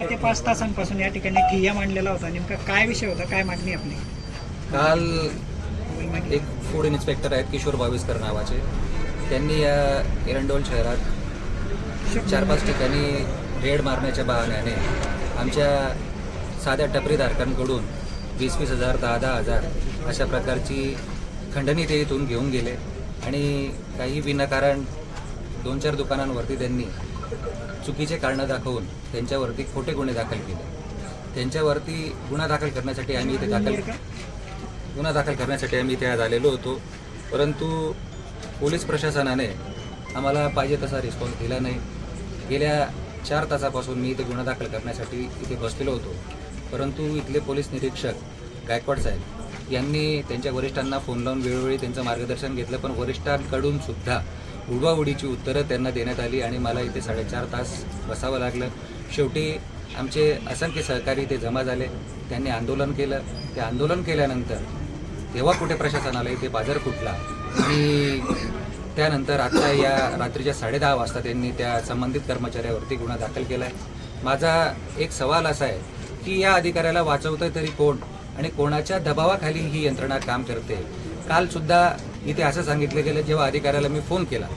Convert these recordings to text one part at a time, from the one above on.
4 ते 5 तासांपासून या ठिकाणी ठिय्या मांडलेला होता. नेमका काय विषय होता, काय मागणी आपली? काल एक फूड इन्स्पेक्टर आहेत किशोर भाविस्कर नावाचे, त्यांनी या एरंडोल शहरात 4-5 ठिकाणी रेड मारण्याच्या बहाण्याने आमच्या साध्या टपरीधारकांकडून 20-20 हजार 10-10 हजार अशा प्रकारची खंडणी ते इथून घेऊन गेले आणि काही विनाकारण 2-4 दुकानांवरती त्यांनी चुकीचे कारणं दाखवून त्यांच्यावरती खोटे गुन्हे दाखल केले. त्यांच्यावरती गुन्हा दाखल करण्यासाठी आम्ही इथे आज आलेलो होतो, परंतु पोलीस प्रशासनाने आम्हाला पाहिजे तसा रिस्पॉन्स दिला नाही. गेल्या 4 तासापासून मी इथे गुन्हा दाखल करण्यासाठी इथे बसलेलो होतो, परंतु इथले पोलीस निरीक्षक गायकवाड साहेब यांनी त्यांच्या वरिष्ठांना फोन लावून वेळोवेळी त्यांचं मार्गदर्शन घेतलं, पण वरिष्ठांकडून सुद्धा उडवाउडीची उत्तरं त्यांना देण्यात आली आणि मला इथे 4.5 तास बसावं लागलं. शेवटी आमचे असंख्य सहकारी इथे जमा झाले, त्यांनी आंदोलन केलं. ते आंदोलन केल्यानंतर तेव्हा कुठे प्रशासनाला इथे बाजार फुटला आणि त्यानंतर आता या रात्रीच्या 10:30 वाजता त्यांनी त्या संबंधित कर्मचाऱ्यावरती गुन्हा दाखल केला आहे. माझा एक सवाल असा आहे की या अधिकाऱ्याला वाचवतंय तरी कोण आणि कोणाच्या दबावाखाली ही यंत्रणा काम करते? कालसुद्धा इथे असं सांगितलं गेलं, जेव्हा अधिकाऱ्याला मी फोन केला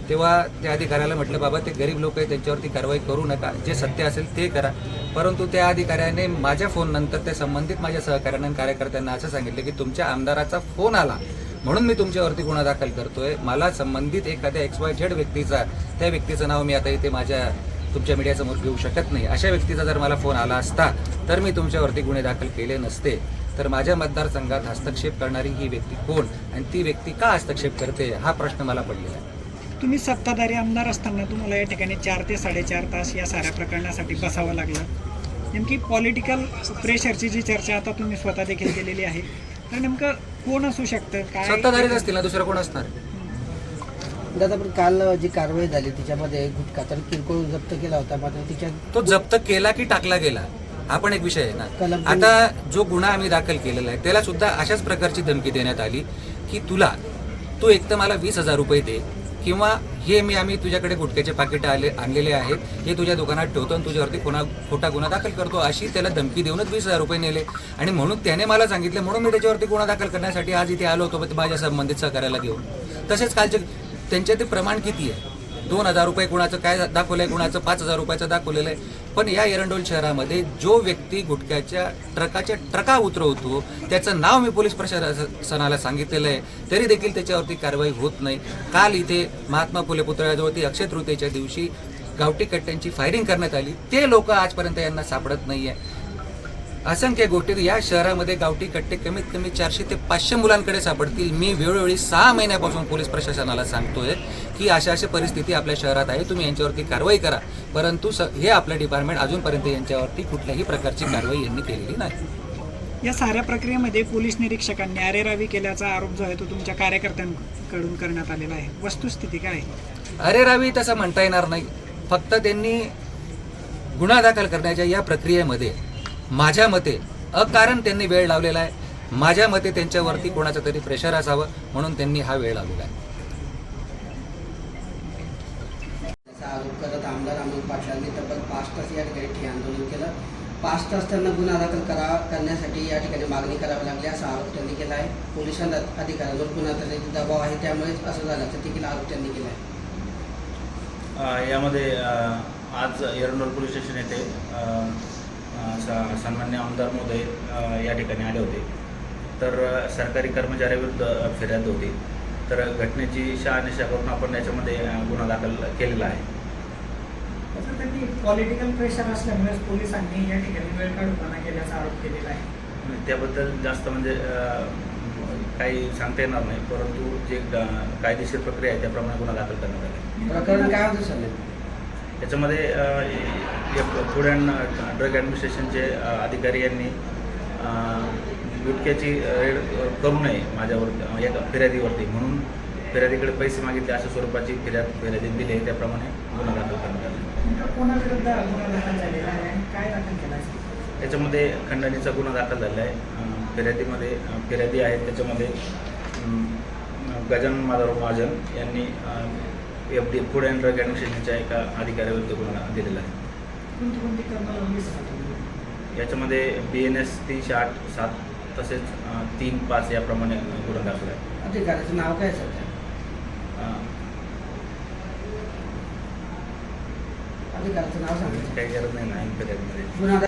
तेव्हा त्या अधिकाऱ्याला म्हटलं, बाबा ते गरीब लोक आहे, त्यांच्यावरती कारवाई करू नका, जे सत्य असेल ते करा. परंतु त्या अधिकाऱ्याने माझ्या फोननंतर त्या संबंधित माझ्या सहकाऱ्यांना आणि कार्यकर्त्यांना असं सांगितलं की तुमच्या आमदाराचा फोन आला म्हणून मी तुमच्यावरती गुन्हा दाखल करतोय. मला संबंधित एखाद्या XYZ व्यक्तीचा, त्या व्यक्तीचं नाव मी आता इथे तुमच्या मीडियासमोर घेऊ शकत नाही, अशा व्यक्तीचा जर मला फोन आला असता तर मी तुमच्यावरती गुन्हे दाखल केले नसते. तर माझ्या मतदारसंघात हस्तक्षेप करणारी ही व्यक्ती कोण आणि ती व्यक्ती का हस्तक्षेप करते हा प्रश्न मला पडलेला आहे. तुम्ही सत्ताधारी आमदार असताना तुम्हाला या ठिकाणी 4 ते 4.5 तास या साऱ्या प्रकरणासाठी बसावं लागलं. नेमकी पॉलिटिकल प्रेशरची जी चर्चा आता तुम्ही स्वतः देखील केलेली आहे, तर नेमकं कोण असू शकतं? काय सत्ताधारीच असतील ना, दुसरं कोण असणार? दादा, पण काल जी कारवाई झाली त्याच्यामध्ये गुटखा तर किरकोळ जप्त केला होता, मात्र तिच्या तो जप्त केला की टाकला गेला हा पण एक विषय आहे ना. आता जो गुन्हा आम्ही दाखल केलेला आहे त्याला सुद्धा अशाच प्रकारची धमकी देण्यात आली की तू एक तर मला 20,000 रुपये दे किंवा आम्ही तुझ्याकडे गुटख्याचे पाकिटं आणलेले आहेत, हे तुझ्या दुकानात ठेवतो आणि तुझ्यावरती खोटा गुन्हा दाखल करतो, अशी त्याला धमकी देऊनच 20,000 रुपये नेले. आणि म्हणून त्याने मला सांगितलं, म्हणून मी त्याच्यावरती गुन्हा दाखल करण्यासाठी आज इथे आलो होतो माझ्या संबंधित सहकार्याला घेऊन. तसेच कालचे त्यांचे ते प्रमाण किती आहे? 2,000 रुपये कुणाचं काय दाखवलं आहे, कुणाचं 5,000 रुपयाचं दाखवलेलं आहे. पण या एरंडोल शहरामध्ये जो व्यक्ती गुटख्याच्या ट्रका उतरवतो त्याचं नाव मी पोलीस प्रशासनाला सांगितलेलं आहे, तरी देखील त्याच्यावरती कारवाई होत नाही. काल इथे महात्मा फुले पुतळ्याजवळ ती अक्षय तृतीयेच्या दिवशी गावठी कट्ट्यांची फायरिंग करण्यात आली, ते लोक आजपर्यंत यांना सापडत नाही आहे. असंख्य गोष्टी या शहरामध्ये गावठी कट्टे कमीत कमी 400 ते 500 मुलांकडे सापडतील. मी वेळोवेळी 6 महिन्यापासून पोलीस प्रशासनाला सांगतोय की अशा परिस्थिती आपल्या शहरात आहे, तुम्ही यांच्यावरती कारवाई करा. परंतु हे आपलं डिपार्टमेंट अजूनपर्यंत यांच्यावरती कुठल्याही प्रकारची कारवाई यांनी केलेली नाही. या साऱ्या प्रक्रियेमध्ये पोलीस निरीक्षकांनी अरेरावी केल्याचा आरोप जो आहे तो तुमच्या कार्यकर्त्यांकडून करण्यात आलेला आहे. वस्तुस्थिती काय आहे? अरेरावी तसं म्हणता येणार नाही. फक्त त्यांनी गुन्हा दाखल करण्याच्या या प्रक्रियेमध्ये माझ्या मते अकारण त्यांनी वेळ लावलेला आहे. माझ्या मते त्यांच्यावरती कोणाचं तरी प्रेशर असावं म्हणून त्यांनी हा वेळ लावलेला आहे. आरोप करत आमदार अमोल पाटलांनी तब्बल 5 तास या ठिकाणी आंदोलन केलं. 5 तास त्यांना गुन्हा दाखल करण्यासाठी या ठिकाणी मागणी करावी लागली असा आरोप त्यांनी केला आहे. पोलिसांना अधिकाऱ्यांवर गुन्हा करण्याचा दबाव आहे, त्यामुळे असं झाल्याचा देखील आरोप त्यांनी केला आहे. यामध्ये आज एरंडोल पोलीस स्टेशन येथे सन्मान्य आमदार महोदय या ठिकाणी आले होते. तर सरकारी कर्मचाऱ्याविरुद्ध फिर्याद होती. तर घटनेची शहानिशा करून आपण याच्यामध्ये गुन्हा दाखल केलेला आहे. त्यांनी पॉलिटिकल प्रेशर असल्यामुळे पोलिसांनी या ठिकाणी वेळ काढूपणा केल्याचा आरोप केलेला आहे. त्याबद्दल जास्त म्हणजे काही सांगता येणार नाही, परंतु जे कायदेशीर प्रक्रिया आहे त्याप्रमाणे गुन्हा दाखल करण्यात आला. प्रकरण काय होतं सर? याच्यामध्ये फूड अँड ड्रग ॲडमिनिस्ट्रेशनचे अधिकारी यांनी गुटख्याची रेड करू नये माझ्यावर एका फिर्यादीवरती, म्हणून फिर्यादीकडे पैसे मागितले अशा स्वरूपाची फिर्यादी दिली आहे, त्याप्रमाणे गुन्हा दाखल करण्यात आला. कोणाविरुद्ध गुन्हा दाखल झालेला आहे आणि काय दाखल केला आहे? याच्यामध्ये खंडणीचा गुन्हा दाखल झाला आहे. फिर्यादी आहेत त्याच्यामध्ये गजानन माधवराव महाजन यांनी FD फूड अँड ड्रग ॲडमिनिस्ट्रेशनच्या एका अधिकाऱ्याविरुद्ध गुन्हा दिलेला आहे. कोणती कोणती कलमं लावली सर? याच्यामध्ये BNS 308-7 तसेच 3-5 याप्रमाणे गुन्हा दाखल आहे. अधिकाऱ्याचं नाव काय सर त्या? अं, अधिकाऱ्याचं नाव सांगायचं. काही गरज नाही ना फिर्यादीमध्ये. गुन्हा